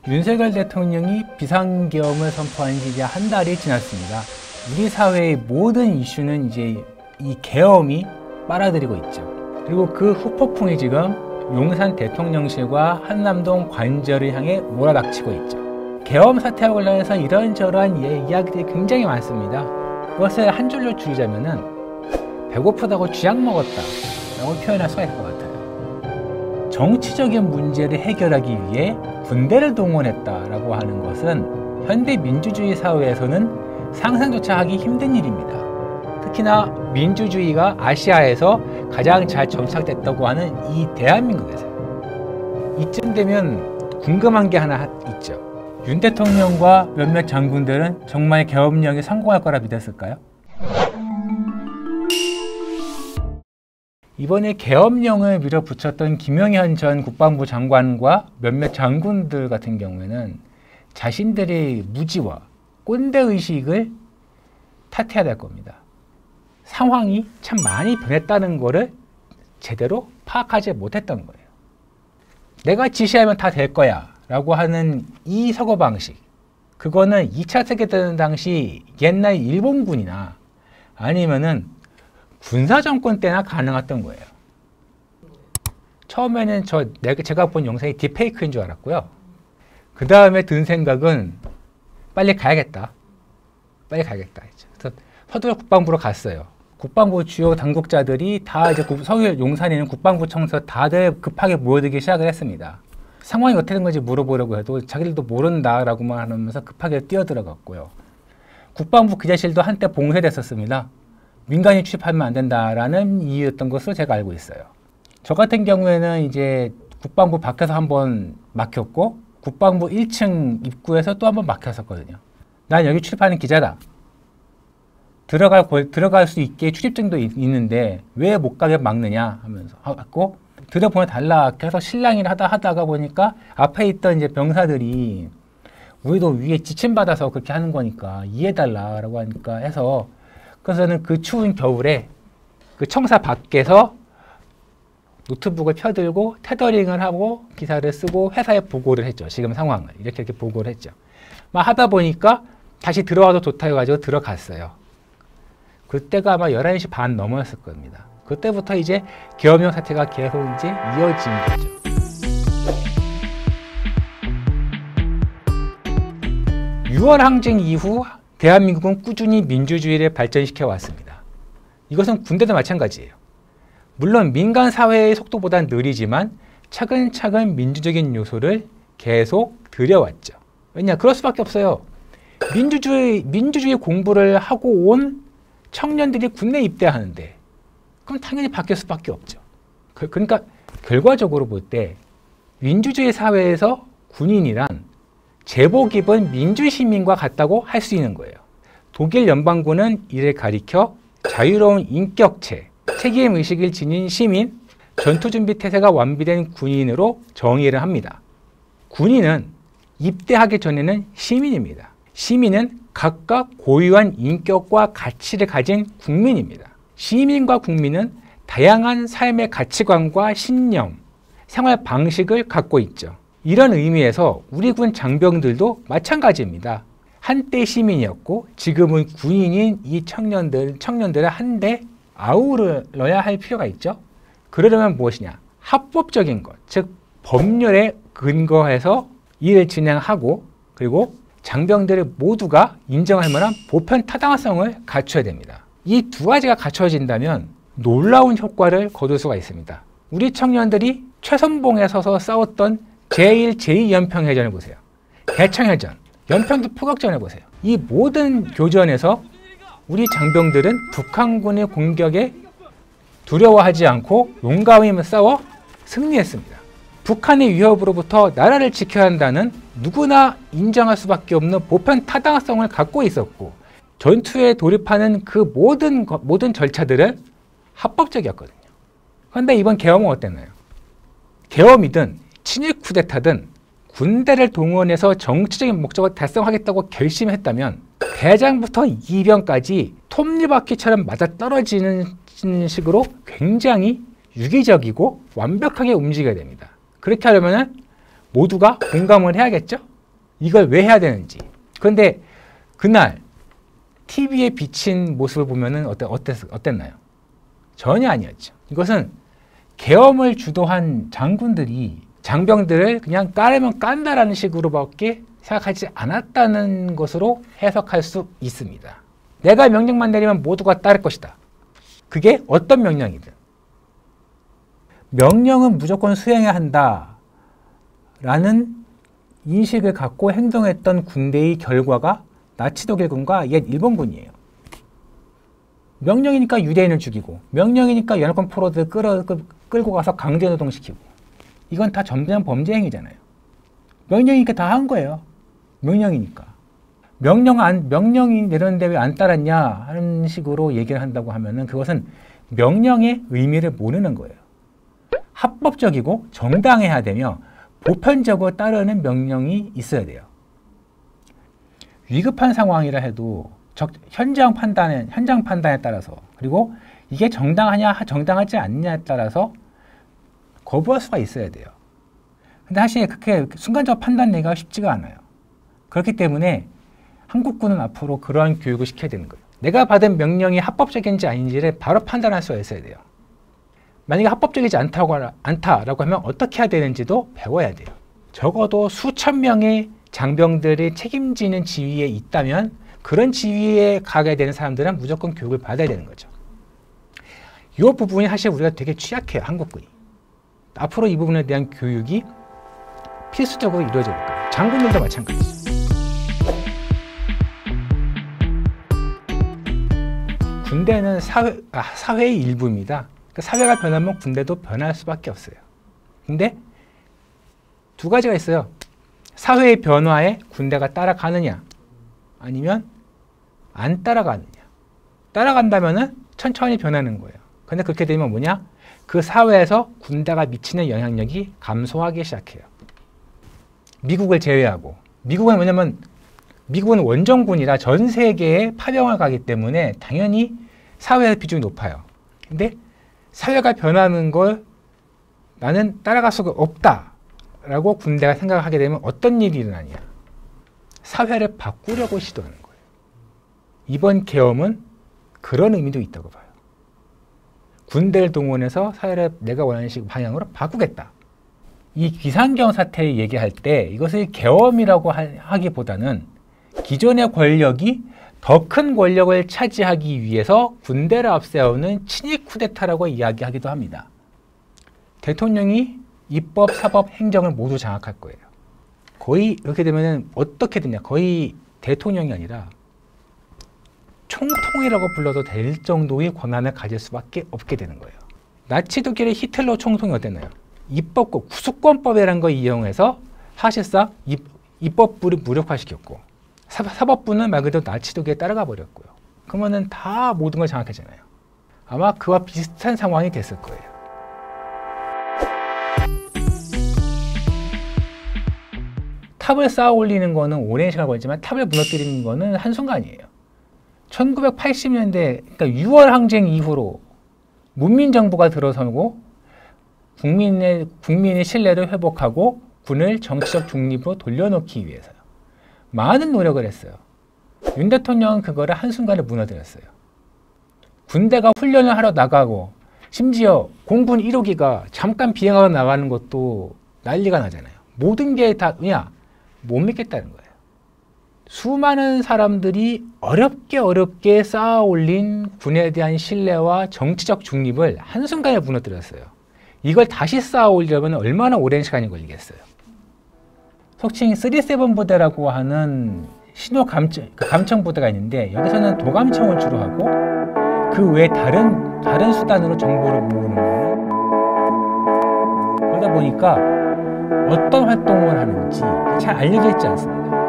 윤석열 대통령이 비상계엄을 선포한 지 이제 한 달이 지났습니다. 우리 사회의 모든 이슈는 이제 이 계엄이 빨아들이고 있죠. 그리고 그 후폭풍이 지금 용산 대통령실과 한남동 관저를 향해 몰아닥치고 있죠. 계엄 사태와 관련해서 이런저런 이야기들이 굉장히 많습니다. 그것을 한 줄로 줄이자면은 배고프다고 쥐약 먹었다 라고 표현할 수가 있을 것 같아요. 정치적인 문제를 해결하기 위해 군대를 동원했다라고 하는 것은 현대 민주주의 사회에서는 상상조차 하기 힘든 일입니다. 특히나 민주주의가 아시아에서 가장 잘 정착됐다고 하는 이 대한민국에서요. 이쯤 되면 궁금한 게 하나 있죠. 윤 대통령과 몇몇 장군들은 정말 계엄령이 성공할 거라 믿었을까요? 이번에 계엄령을 밀어붙였던 김영현 전 국방부 장관과 몇몇 장군들 같은 경우에는 자신들의 무지와 꼰대의식을 탓해야 될 겁니다. 상황이 참 많이 변했다는 것을 제대로 파악하지 못했던 거예요. 내가 지시하면 다 될 거야 라고 하는 이 사고방식, 그거는 2차 세계대전 당시 옛날 일본군이나 아니면은 군사정권 때나 가능했던 거예요. 처음에는 제가 본 영상이 딥페이크인 줄 알았고요. 그 다음에 든 생각은 빨리 가야겠다. 그래서 서둘러 국방부로 갔어요. 국방부 주요 당국자들이 다 이제 서울 용산에 있는 국방부 청사 다들 급하게 모여들기 시작을 했습니다. 상황이 어떻게 된 건지 물어보려고 해도 자기들도 모른다라고만 하면서 급하게 뛰어들어갔고요. 국방부 기자실도 한때 봉쇄됐었습니다. 민간이 출입하면 안 된다라는 이유였던 것으로 제가 알고 있어요. 저 같은 경우에는 이제 국방부 밖에서 한번 막혔고 국방부 1층 입구에서 또 한번 막혔었거든요. 난 여기 출입하는 기자다. 들어갈 수 있게 출입증도 있는데 왜 못 가게 막느냐 하면서 하고 들여보내 달라 계속 실랑이를 하다가 보니까 앞에 있던 이제 병사들이 우리도 위에 지침받아서 그렇게 하는 거니까 이해해달라고 하니까 해서, 그래서 저는 그 추운 겨울에 그 청사 밖에서 노트북을 펴들고 테더링을 하고 기사를 쓰고 회사에 보고를 했죠. 지금 상황을 이렇게 보고를 했죠. 막 하다 보니까 다시 들어와도 좋다 해가지고 들어갔어요. 그때가 아마 11시 반 넘었을 겁니다. 그때부터 이제 계엄령 사태가 계속 이제 이어진 거죠. (6월) 항쟁 이후 대한민국은 꾸준히 민주주의를 발전시켜 왔습니다. 이것은 군대도 마찬가지예요. 물론 민간 사회의 속도보다는 느리지만 차근차근 민주적인 요소를 계속 들여왔죠. 왜냐? 그럴 수밖에 없어요. 민주주의 공부를 하고 온 청년들이 군대에 입대하는데 그럼 당연히 바뀔 수밖에 없죠. 그러니까 결과적으로 볼 때 민주주의 사회에서 군인이란 제복 입은 민주시민과 같다고 할 수 있는 거예요. 독일 연방군은 이를 가리켜 자유로운 인격체, 책임의식을 지닌 시민, 전투준비 태세가 완비된 군인으로 정의를 합니다. 군인은 입대하기 전에는 시민입니다. 시민은 각각 고유한 인격과 가치를 가진 국민입니다. 시민과 국민은 다양한 삶의 가치관과 신념, 생활 방식을 갖고 있죠. 이런 의미에서 우리 군 장병들도 마찬가지입니다. 한때 시민이었고 지금은 군인인 이 청년들을 한데 아우러야 할 필요가 있죠. 그러려면 무엇이냐? 합법적인 것, 즉 법률에 근거해서 일을 진행하고, 그리고 장병들 모두가 인정할 만한 보편 타당성을 갖춰야 됩니다. 이 두 가지가 갖춰진다면 놀라운 효과를 거둘 수가 있습니다. 우리 청년들이 최선봉에 서서 싸웠던 제1, 제2 연평해전을 보세요. 대청해전, 연평도 포격전을 보세요. 이 모든 교전에서 우리 장병들은 북한군의 공격에 두려워하지 않고 용감히 싸워 승리했습니다. 북한의 위협으로부터 나라를 지켜야 한다는 누구나 인정할 수밖에 없는 보편 타당성을 갖고 있었고, 전투에 돌입하는 그 모든 절차들은 합법적이었거든요. 그런데 이번 계엄은 어땠나요? 계엄이든 친일 쿠데타든 군대를 동원해서 정치적인 목적을 달성하겠다고 결심했다면 대장부터 이병까지 톱니바퀴처럼 맞아떨어지는 식으로 굉장히 유기적이고 완벽하게 움직여야 됩니다. 그렇게 하려면 모두가 공감을 해야겠죠? 이걸 왜 해야 되는지. 그런데 그날 TV에 비친 모습을 보면은 어땠나요? 전혀 아니었죠. 이것은 계엄을 주도한 장군들이 장병들을 그냥 까려면 깐다라는 식으로밖에 생각하지 않았다는 것으로 해석할 수 있습니다. 내가 명령만 내리면 모두가 따를 것이다. 그게 어떤 명령이든. 명령은 무조건 수행해야 한다라는 인식을 갖고 행동했던 군대의 결과가 나치 독일군과 옛 일본군이에요. 명령이니까 유대인을 죽이고, 명령이니까 연합군 포로들 끌고 가서 강제노동시키고, 이건 다 전면 범죄 행위잖아요. 명령이니까 다 한 거예요. 명령이니까. 명령이 내렸는데 왜 안 따랐냐 하는 식으로 얘기를 한다고 하면은 그것은 명령의 의미를 모르는 거예요. 합법적이고 정당해야 되며 보편적으로 따르는 명령이 있어야 돼요. 위급한 상황이라 해도 현장 판단에 따라서, 그리고 이게 정당하냐 정당하지 않느냐에 따라서 거부할 수가 있어야 돼요. 근데 사실 그렇게 순간적으로 판단 내기가 쉽지가 않아요. 그렇기 때문에 한국군은 앞으로 그러한 교육을 시켜야 되는 거예요. 내가 받은 명령이 합법적인지 아닌지를 바로 판단할 수가 있어야 돼요. 만약에 합법적이지 않다라고 하면 어떻게 해야 되는지도 배워야 돼요. 적어도 수천 명의 장병들이 책임지는 지위에 있다면 그런 지위에 가게 되는 사람들은 무조건 교육을 받아야 되는 거죠. 이 부분이 사실 우리가 되게 취약해요. 한국군이. 앞으로 이 부분에 대한 교육이 필수적으로 이루어져야 될 거예요. 장군들도 마찬가지. 군대는 사회의 일부입니다. 그러니까 사회가 변하면 군대도 변할 수밖에 없어요. 근데 두 가지가 있어요. 사회의 변화에 군대가 따라가느냐, 아니면 안 따라가느냐. 따라간다면은 천천히 변하는 거예요. 근데 그렇게 되면 뭐냐? 그 사회에서 군대가 미치는 영향력이 감소하기 시작해요. 미국을 제외하고. 미국은 뭐냐면 미국은 원정군이라 전 세계에 파병을 가기 때문에 당연히 사회의 비중이 높아요. 근데 사회가 변하는 걸 나는 따라갈 수가 없다라고 군대가 생각하게 되면 어떤 일이 일어나냐. 사회를 바꾸려고 시도하는 거예요. 이번 계엄은 그런 의미도 있다고 봐요. 군대를 동원해서 사회를 내가 원하는 식 방향으로 바꾸겠다. 이 비상경 사태를 얘기할 때 이것을 계엄이라고 하기보다는 기존의 권력이 더 큰 권력을 차지하기 위해서 군대를 앞세우는 친위 쿠데타라고 이야기하기도 합니다. 대통령이 입법, 사법, 행정을 모두 장악할 거예요. 거의 이렇게 되면 어떻게 되냐. 거의 대통령이 아니라 총통이라고 불러도 될 정도의 권한을 가질 수밖에 없게 되는 거예요. 나치 독일의 히틀러 총통이 어땠나요? 입법국, 구수권법이라는 걸 이용해서 사실상 입법부를 무력화시켰고, 사법부는 말 그대로 나치 독일에 따라가 버렸고요. 그러면은 다 모든 걸 장악했잖아요. 아마 그와 비슷한 상황이 됐을 거예요. 탑을 쌓아 올리는 거는 오랜 시간을 걸리지만 탑을 무너뜨리는 거는 한순간이에요. 1980년대, 그러니까 6월 항쟁 이후로 문민정부가 들어서고 국민의 신뢰를 회복하고 군을 정치적 중립으로 돌려놓기 위해서요. 많은 노력을 했어요. 윤 대통령은 그거를 한순간에 무너뜨렸어요. 군대가 훈련을 하러 나가고 심지어 공군 1호기가 잠깐 비행하러 나가는 것도 난리가 나잖아요. 모든 게 다 그냥 못 믿겠다는 거예요. 수많은 사람들이 어렵게 쌓아 올린 군에 대한 신뢰와 정치적 중립을 한순간에 무너뜨렸어요. 이걸 다시 쌓아 올리려면 얼마나 오랜 시간이 걸리겠어요. 속칭 37 부대라고 하는 신호 감청 부대가 있는데 여기서는 도감청을 주로 하고 그 외에 다른 수단으로 정보를 모으는 거예요. 그러다 보니까 어떤 활동을 하는지 잘 알려져 있지 않습니다.